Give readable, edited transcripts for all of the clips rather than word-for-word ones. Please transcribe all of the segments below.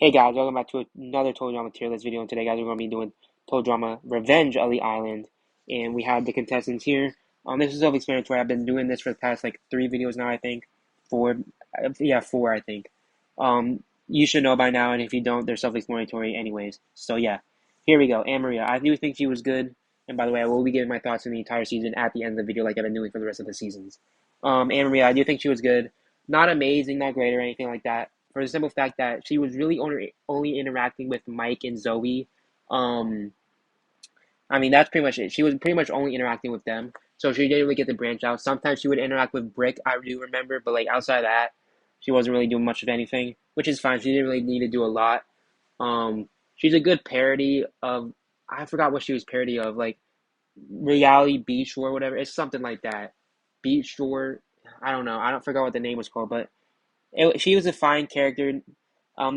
Hey guys, welcome back to another Total Drama tier list video. And today, guys, we're going to be doing Total Drama Revenge of the Island. And we have the contestants here. This is self-explanatory. I've been doing this for the past like 3 videos now, I think. Four. Yeah, four, I think. You should know by now, and if you don't, they're self-explanatory anyways. So yeah, here we go. Anne Maria. I do think she was good. And by the way, I will be giving my thoughts on the entire season at the end of the video like I've been doing for the rest of the seasons. Anne Maria, I do think she was good. Not amazing, not great, or anything like that for the simple fact that she was really only interacting with Mike and Zoey. Um, I mean, that's pretty much it. She was pretty much only interacting with them, so she didn't really get to branch out. Sometimes she would interact with Brick, I do remember, but like outside of that, she wasn't really doing much of anything, which is fine. She didn't really need to do a lot. She's a good parody of, I forgot what she was parody of, like reality beach or whatever. It's something like that. Beach shore. I don't know. I don't forget what the name was called, but she was a fine character.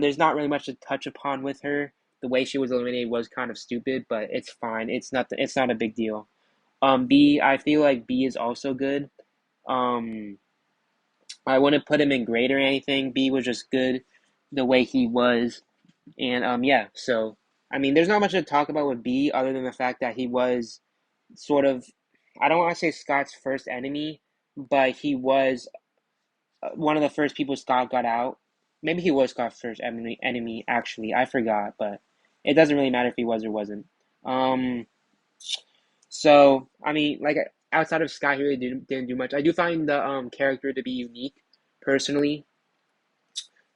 There's not really much to touch upon with her. The way she was eliminated was kind of stupid, but it's fine. It's not a big deal. B, I feel like B is also good. Um, I wouldn't put him in grade or anything. B was just good the way he was, and yeah. So I mean, there's not much to talk about with B other than the fact that he was sort of, I don't want to say Scott's first enemy, but he was one of the first people Scott got out. Maybe he was Scott's first enemy actually. I forgot, but it doesn't really matter if he was or wasn't. Um, so I mean, like outside of Scott, he really didn't do much. I do find the character to be unique, personally,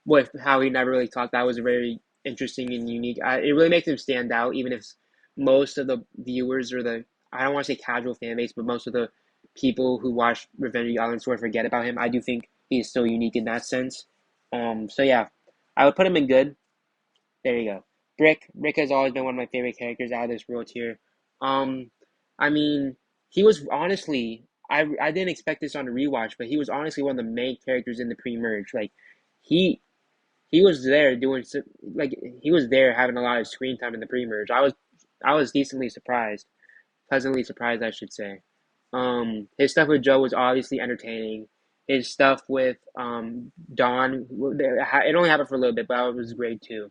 with how he never really talked. That was very interesting and unique. It really makes him stand out, even if most of the viewers or the, I don't want to say casual fan base, but most of the people who watch Revenge of the Island sort of forget about him. I do think he's still unique in that sense. So yeah, I would put him in good. There you go. Brick has always been one of my favorite characters out of this world here. Um, I mean, he was honestly, I didn't expect this on a rewatch, but he was honestly one of the main characters in the pre-merge. Like, he he was there doing like he was there having a lot of screen time in the pre-merge. I was decently surprised, pleasantly surprised, I should say. His stuff with Joe was obviously entertaining. His stuff with Dawn, it only happened for a little bit, but that was great too.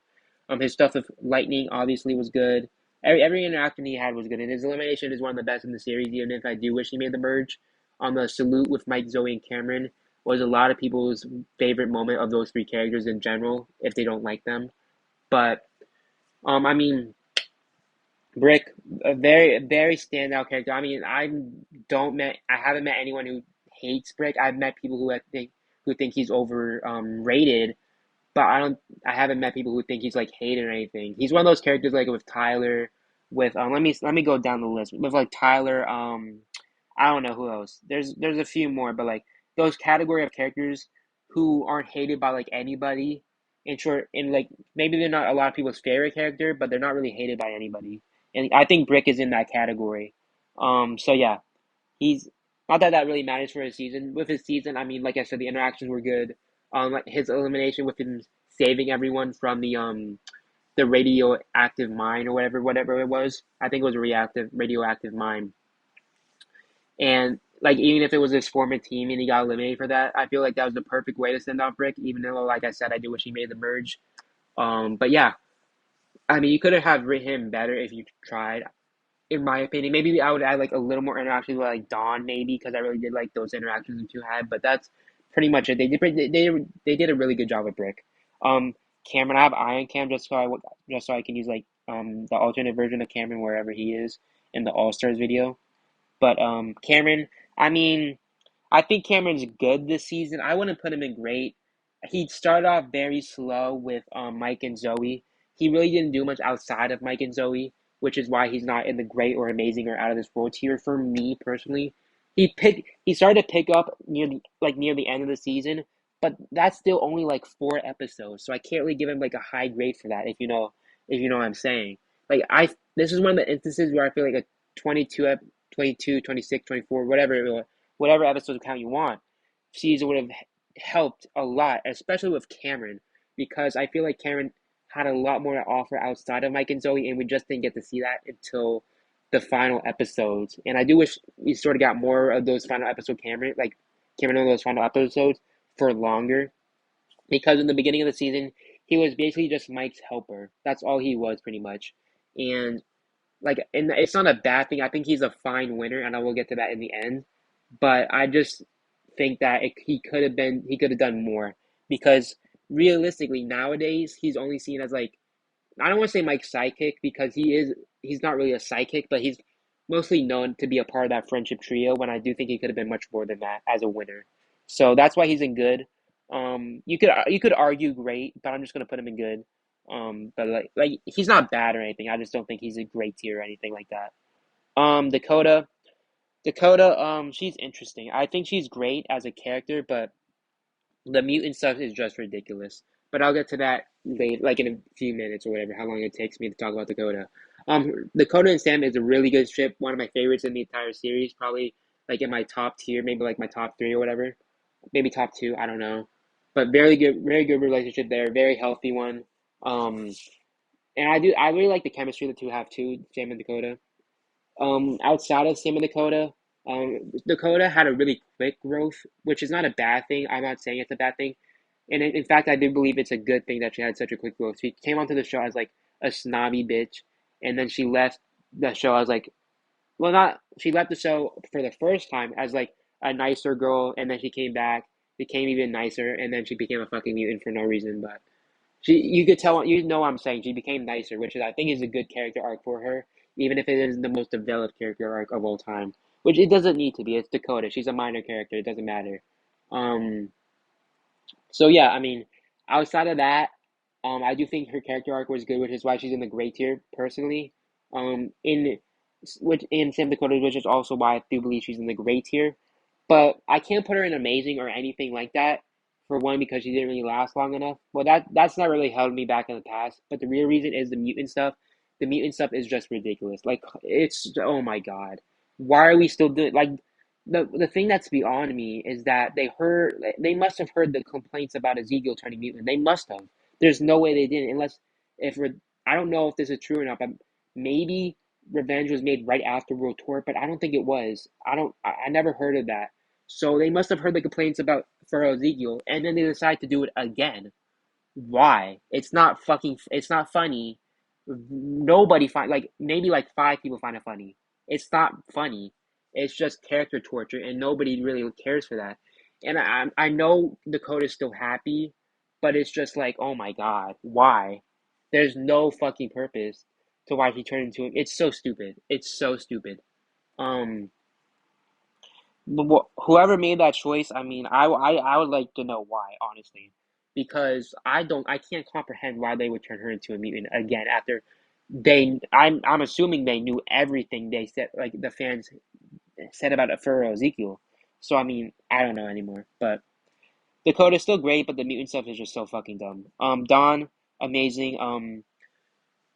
His stuff with Lightning obviously was good. Every interaction he had was good, and his elimination is one of the best in the series. Even if I do wish he made the merge, the salute with Mike, Zoey, and Cameron was a lot of people's favorite moment of those three characters in general, if they don't like them. But I mean, Brick, a very standout character. I mean, I haven't met anyone who hates Brick. I've met people who think he's over rated, but I haven't met people who think he's like hated or anything. He's one of those characters like with Tyler, with let me go down the list with like Tyler. I don't know who else. There's a few more, but like those category of characters who aren't hated by like anybody. In short, and like maybe they're not a lot of people's favorite character, but they're not really hated by anybody. And I think Brick is in that category. So yeah, he's not that that really matters for his season. With his season, I mean, like I said, the interactions were good. Like his elimination with him saving everyone from the radioactive mine or whatever it was. I think it was a reactive radioactive mine. And like even if it was his former team and he got eliminated for that, I feel like that was the perfect way to send off Brick. Even though, like I said, I do wish he made the merge. But yeah, I mean, you could have written him better if you tried. In my opinion, maybe I would add like a little more interactions with like Dawn, maybe because I really did like those interactions the two had. But that's pretty much it. They did a really good job with Brick. Cameron, I have Iron Cam just so I can use like the alternate version of Cameron wherever he is in the All Stars video. But Cameron, I mean, I think Cameron's good this season. I wouldn't put him in great. He started off very slow with Mike and Zoey. He really didn't do much outside of Mike and Zoey, which is why he's not in the great or amazing or out of this world tier for me personally. He started to pick up near the end of the season, but that's still only like 4 episodes, so I can't really give him like a high grade for that if you know what I'm saying. Like this is one of the instances where I feel like a 22, 26, 24, whatever episode count you want, season would have helped a lot, especially with Cameron, because I feel like Cameron had a lot more to offer outside of Mike and Zoe, and we just didn't get to see that until the final episodes. And I do wish we sort of got more of those final episode Cameron, like Cameron on those final episodes for longer, because in the beginning of the season, he was basically just Mike's helper. That's all he was pretty much. And and it's not a bad thing. I think he's a fine winner, and I will get to that in the end. But I just think that he could have done more because realistically nowadays he's only seen as like I don't want to say Mike's sidekick because he's not really a sidekick, but he's mostly known to be a part of that friendship trio. When I do think he could have been much more than that as a winner. So that's why he's in good. You could argue great, but I'm just gonna put him in good. But he's not bad or anything. I just don't think he's a great tier or anything like that. Dakota, she's interesting. I think she's great as a character, but the mutant stuff is just ridiculous. But I'll get to that later, like in a few minutes or whatever, how long it takes me to talk about Dakota. Dakota and Sam is a really good ship, one of my favorites in the entire series, probably like in my top tier, maybe like my top three or whatever, maybe top two, I don't know. But very good relationship there, very healthy one. Um, and I really like the chemistry the two have too, Sam and Dakota. Outside of Sam and Dakota, Dakota had a really quick growth, which is not a bad thing. I'm not saying it's a bad thing. And in fact, I do believe it's a good thing that she had such a quick growth. She came onto the show as like a snobby bitch, and then she left the show as like, well, not, she left the show for the first time as like a nicer girl, and then she came back, became even nicer, and then she became a fucking mutant for no reason. But you could tell, you know what I'm saying. She became nicer, which is I think is a good character arc for her, even if it isn't the most developed character arc of all time. Which it doesn't need to be. It's Dakota. She's a minor character. It doesn't matter. Um, so yeah, I mean, outside of that, I do think her character arc was good, which is why she's in the great tier personally. In which in Sam Dakota, which is also why I do believe she's in the great tier. But I can't put her in amazing or anything like that. For one, because she didn't really last long enough. Well, that's not really held me back in the past. But the real reason is the mutant stuff. The mutant stuff is just ridiculous. Like it's oh my god, why are we still doing like the thing that's beyond me is that they must have heard the complaints about Ezekiel turning mutant. They must have. There's no way they didn't unless if I don't know if this is true or not, but maybe Revenge was made right after World Tour, but I don't think it was. I never heard of that. So they must have heard the complaints about for Ezekiel, and then they decide to do it again. Why? It's not funny. Nobody find like maybe like five people find it funny. It's not funny. It's just character torture, and nobody really cares for that. And I know Dakota's still happy, but it's just like, oh my god, why? There's no fucking purpose to why he turned into him. It's so stupid. It's so stupid. Um, whoever made that choice, I mean, I would like to know why, honestly, because I can't comprehend why they would turn her into a mutant again after I'm assuming they knew everything they said, like the fans said about Furrow Ezekiel. So I mean, I don't know anymore. But Dakota's still great, but the mutant stuff is just so fucking dumb. Dawn, amazing.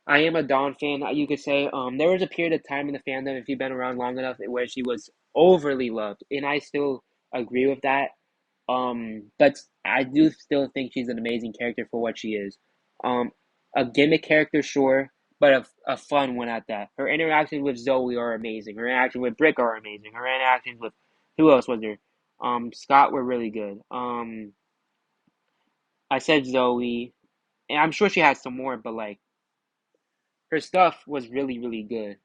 I am a Dawn fan, you could say. There was a period of time in the fandom, if you've been around long enough, where she was overly loved, and I still agree with that. But I do still think she's an amazing character for what she is. Um, a gimmick character, sure, but a fun one at that. Her interactions with Zoey are amazing. Her interactions with Brick are amazing. Her interactions with who else was there? Scott were really good. I said Zoey, and I'm sure she had some more, but like her stuff was really good.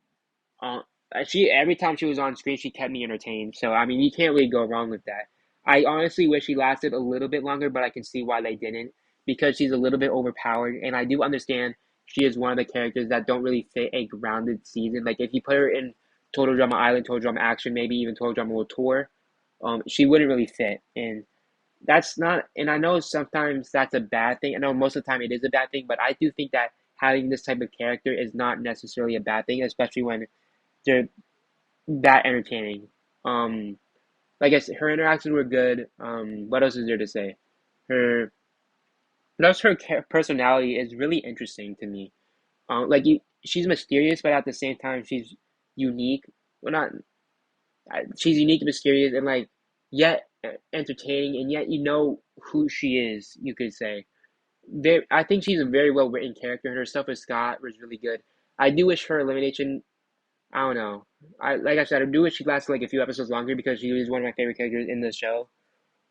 Uh, she every time she was on screen, she kept me entertained. So I mean, you can't really go wrong with that. I honestly wish she lasted a little bit longer, but I can see why they didn't because she's a little bit overpowered, and I do understand she is one of the characters that don't really fit a grounded season. Like if you put her in Total Drama Island, Total Drama Action, maybe even Total Drama World Tour, she wouldn't really fit. And that's not, and I know sometimes that's a bad thing. I know most of the time it is a bad thing, but I do think that having this type of character is not necessarily a bad thing, especially when they're that entertaining. Um, like I said, her interactions were good. What else is there to say? Her, plus her personality is really interesting to me. She's mysterious, but at the same time, she's unique. Well, not she's unique and mysterious, and like yet entertaining, and yet you know who she is. You could say. I think she's a very well written character, and her stuff with Scott was really good. I do wish her elimination I don't know. I like I said, I do wish she lasted like a few episodes longer because she was one of my favorite characters in the show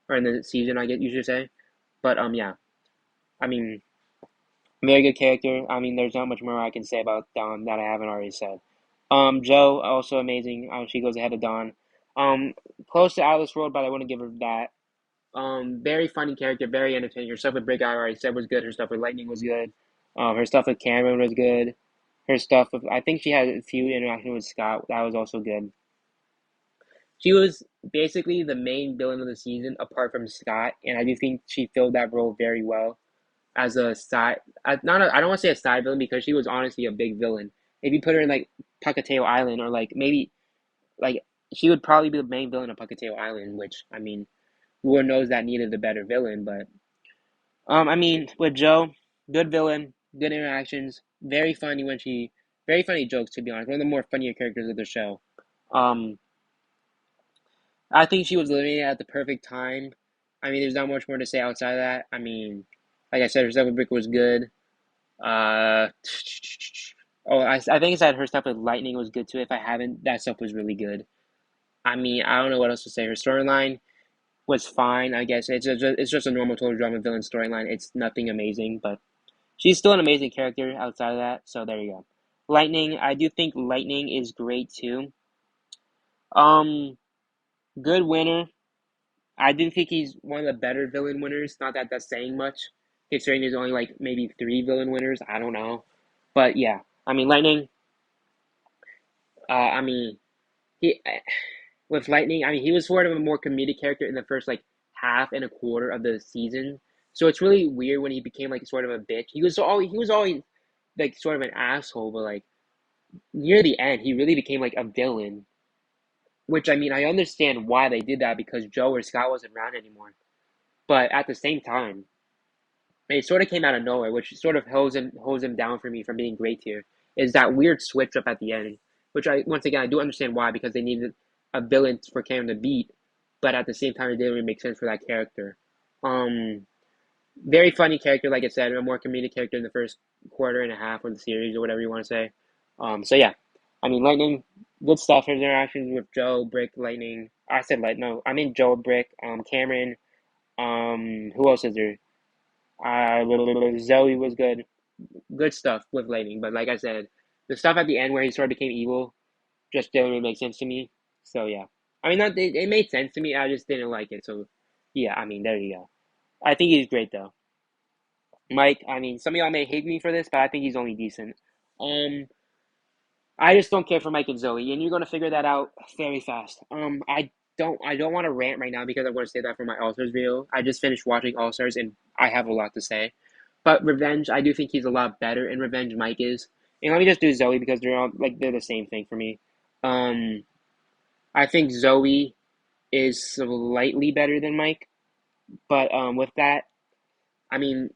or in the season. I get you should say, but yeah. I mean, Very good character. I mean, there's not much more I can say about Dawn that I haven't already said. Joe, also amazing. She goes ahead of Dawn. Um, Close to Out of this World, but I wouldn't give her that. Very funny character, very entertaining. Her stuff with Brick, I already said was good. Her stuff with Lightning was good. Her stuff with Cameron was good. Her stuff with, I think she had a few interactions with Scott. That was also good. She was basically the main villain of the season, apart from Scott, and I do think she filled that role very well as a side. Not a, I don't want to say a side villain because she was honestly a big villain. If you put her in like Pocateo Island or like maybe like she would probably be the main villain of Pocateo Island, which I mean, who knows that needed a better villain, but I mean, with Joe, good villain, good interactions, very funny jokes to be honest. One of the more funnier characters of the show. Um, I think she was living it at the perfect time. I mean, there's not much more to say outside of that. I mean, like I said, her stuff with Brick was good. Uh, I think I said her stuff with Lightning was good too. If I haven't, that stuff was really good. I mean, I don't know what else to say. Her storyline was fine, I guess. It's just a normal total drama villain storyline. It's nothing amazing, but she's still an amazing character outside of that. So there you go. Lightning, I do think Lightning is great too. Um, Good winner. I do think he's one of the better villain winners. Not that that's saying much, considering there's only like maybe three villain winners. I don't know, but yeah. I mean, Lightning. I mean, he with Lightning. I mean, he was sort of a more comedic character in the first like half and a quarter of the season. So it's really weird when he became like sort of a bitch. He was always like sort of an asshole, but like near the end, he really became like a villain. Which I mean, I understand why they did that because Joe or Scott wasn't around anymore. But at the same time, it sort of came out of nowhere, which sort of holds him down for me from being great here. Is that weird switch up at the end, which I once again I do understand why because they needed a villain for Cam to beat, but at the same time it didn't really make sense for that character. Um, Very funny character, like I said, a more comedic character in the first quarter and a half of the series or whatever you want to say. So yeah, I mean Lightning, good stuff. His interactions with Joe, Brick, Lightning. I said Light, no, I mean Joe, Brick, Cameron. Who else is there? Zoey was good. Good stuff with Lightning, but like I said, the stuff at the end where he sort of became evil just didn't really make sense to me. So yeah, I mean, not it made sense to me. I just didn't like it. So yeah, I mean, there you go. I think he's great though. Mike, I mean, some of y'all may hate me for this, but I think he's only decent. Um, I just don't care for Mike and Zoe, and you're gonna figure that out very fast. I don't want to rant right now because I want to save that for my All Stars video. I just finished watching All Stars and I have a lot to say. But Revenge, I do think he's a lot better in Revenge. Mike is, and let me just do Zoe because they're the same thing for me. Um, I think Zoe is slightly better than Mike, but with that, I mean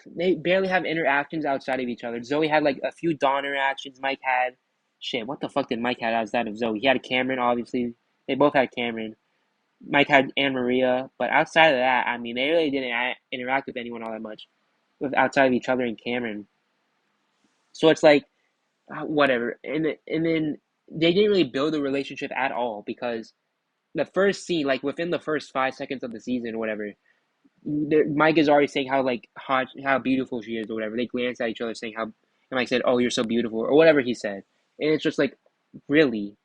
they barely have interactions outside of each other. Zoe had like a few Dawn interactions. Mike had shit. What the fuck did Mike have outside of Zoe? He had Cameron, obviously. They both had Cameron. Mike had Anne Maria, but outside of that, I mean, they really didn't interact with anyone all that much, with outside of each other and Cameron. So it's like whatever, and then they didn't really build a relationship at all because the first scene, like within the first 5 seconds of the season, or whatever, Mike is already saying how like hot, how beautiful she is, or whatever. They glance at each other, saying how, and Mike said, "Oh, you're so beautiful," or whatever he said, and it's just like, really,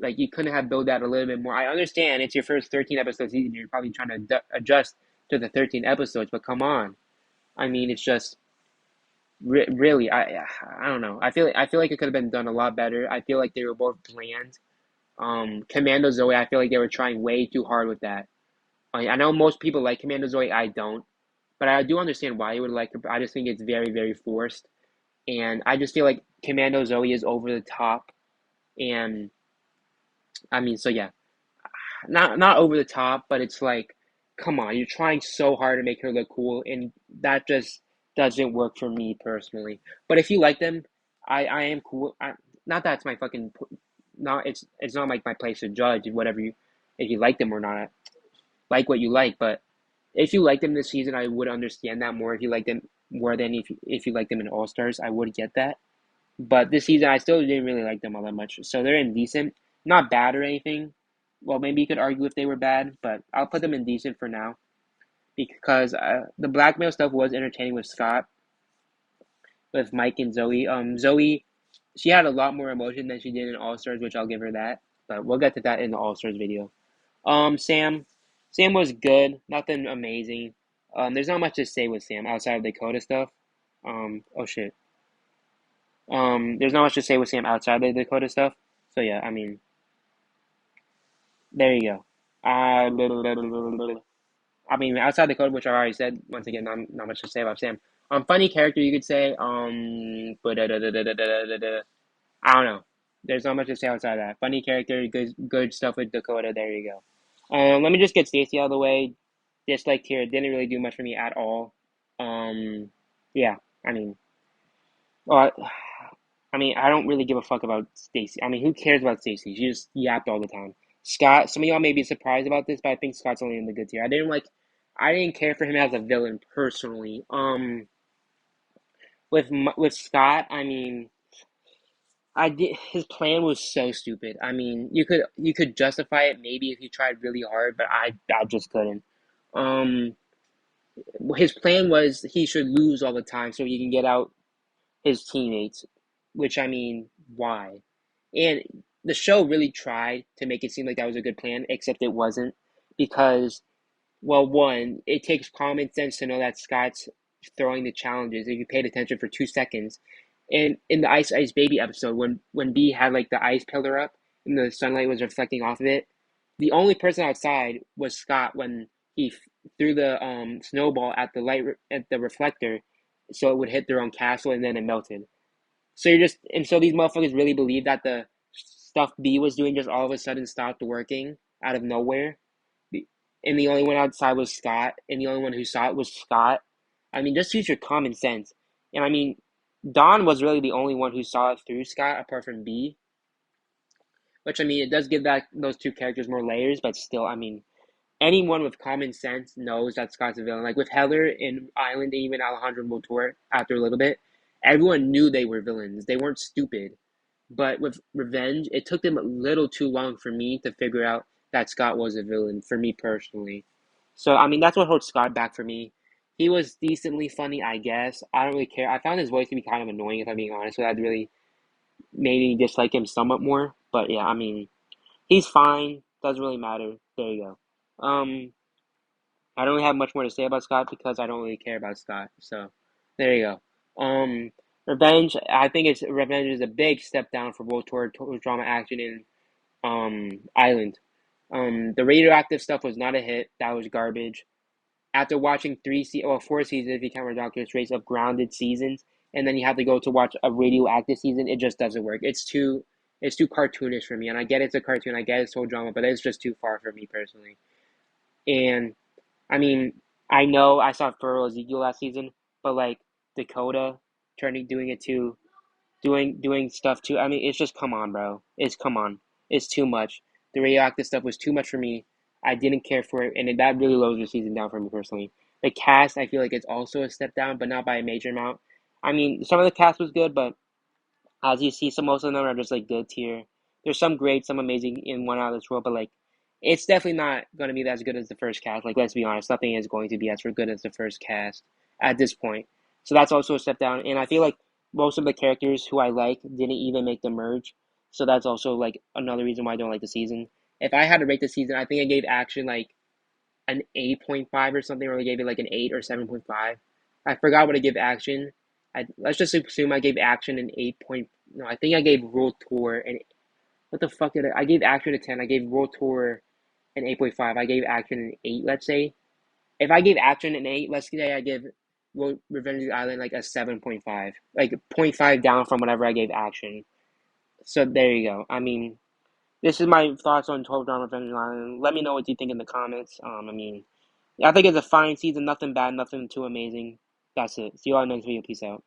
like you couldn't have built that a little bit more. I understand it's your first 13 episode season, you're probably trying to adjust to the 13 episodes, but come on, I mean, it's just really, I don't know. I feel like it could have been done a lot better. I feel like they were both bland. Commando Zoe, I feel like they were trying way too hard with that. I know most people like Commando Zoe, I don't. But I do understand why you would like her. But I just think it's very, very forced. And I just feel like Commando Zoe is over the top. And I mean, so yeah, not over the top, but it's like, come on, you're trying so hard to make her look cool, and that just doesn't work for me personally. But if you like them, I am cool. Not that it's my fucking, not it's not like my place to judge whatever you if you like them or not. Like what you like, but if you like them this season, I would understand that more. If you like them more than if you like them in All Stars, I would get that. But this season, I still didn't really like them all that much. So they're in decent, not bad or anything. Well, maybe you could argue if they were bad, but I'll put them in decent for now because the blackmail stuff was entertaining with Scott. with Mike and Zoey. Zoey, she had a lot more emotion than she did in All Stars, which I'll give her that. But we'll get to that in the All Stars video. Sam, Sam was good, nothing amazing. There's not much to say with Sam outside of Dakota stuff. Oh shit. There's not much to say with Sam outside of the Dakota stuff. So yeah, I mean, there you go. I mean, outside Dakota, which I already said, once again, not much to say about Sam. Funny character, you could say. But I don't know. There's not much to say outside of that. Funny character, good stuff with Dakota. There you go. Let me just get Staci out of the way. Disliked here. Didn't really do much for me at all. Um, yeah. I mean, well, I don't really give a fuck about Staci. I mean, who cares about Staci? She just yapped all the time. Scott, some of y'all may be surprised about this, but I think Scott's only in the good tier. I didn't care for him as a villain personally. With Scott, I mean, I did. His plan was so stupid. I mean, you could justify it maybe if you tried really hard, but I just couldn't. Um, his plan was he should lose all the time so he can get out his teammates, which I mean, why? And the show really tried to make it seem like that was a good plan, except it wasn't because, well, one, it takes common sense to know that Scott's throwing the challenges. If you paid attention for 2 seconds, and in the Ice Ice Baby episode, when B had like the ice pillar up and the sunlight was reflecting off of it, the only person outside was Scott when he threw the snowball at the at the reflector, so it would hit their own castle and then it melted. So these motherfuckers really believe that the stuff B was doing just all of a sudden stopped working out of nowhere. And the only one outside was Scott, and the only one who saw it was Scott. I mean, just use your common sense. And I mean, Don was really the only one who saw it through Scott, apart from B. Which I mean, it does give that those two characters more layers, but still, I mean, anyone with common sense knows that Scott's a villain. Like with Heather in Island, and even Alejandro Motor, after a little bit, everyone knew they were villains. They weren't stupid. But with Revenge, it took them a little too long for me to figure out that Scott was a villain, for me personally. So, I mean, that's what holds Scott back for me. He was decently funny, I guess. I don't really care. I found his voice to be kind of annoying, if I'm being honest. So that really made me dislike him somewhat more. But yeah, I mean, he's fine. Doesn't really matter. There you go. I don't really have much more to say about Scott because I don't really care about Scott. So there you go. Revenge. I think it's Revenge is a big step down for both total drama action and Island. The radioactive stuff was not a hit. That was garbage. After watching 4 seasons, if you count Doctor Strange, of grounded seasons, and then you have to go to watch a radioactive season, it just doesn't work. It's too cartoonish for me, and I get it's a cartoon, I get it's whole drama, but it's just too far for me personally. And I mean, I know I saw Furrow Ezekiel last season, but like Dakota doing it too, doing stuff too. I mean, it's just come on, bro. Come on. It's too much. The radioactive stuff was too much for me. I didn't care for it, and that really lows the season down for me personally. The cast, I feel like it's also a step down, but not by a major amount. I mean, some of the cast was good, but as you see, most of them are just like good tier. There's some great, some amazing in one out of this world, but like it's definitely not going to be as good as the first cast. Like let's be honest, nothing is going to be as good as the first cast at this point. So that's also a step down, and I feel like most of the characters who I like didn't even make the merge. So that's also like another reason why I don't like the season. If I had to rate the season, I think I gave Action like an 8.5 or something, or I gave it like an 8 or 7.5. I forgot what I gave Action. Let's just assume I gave Action an 8 point. No, I think I gave World Tour and what the fuck did I gave Action a 10. I gave World Tour an 8.5. I gave Action an 8. Let's say if I gave Action an 8, let's say I give Revenge of the Island like a 7.5, like zero point 0.5 down from whatever I gave Action. So there you go. I mean, this is my thoughts on 12 Drama Revenge of the Island. Let me know what you think in the comments. I mean, yeah, I think it's a fine season. Nothing bad, nothing too amazing. That's it. See you all next video. Peace out.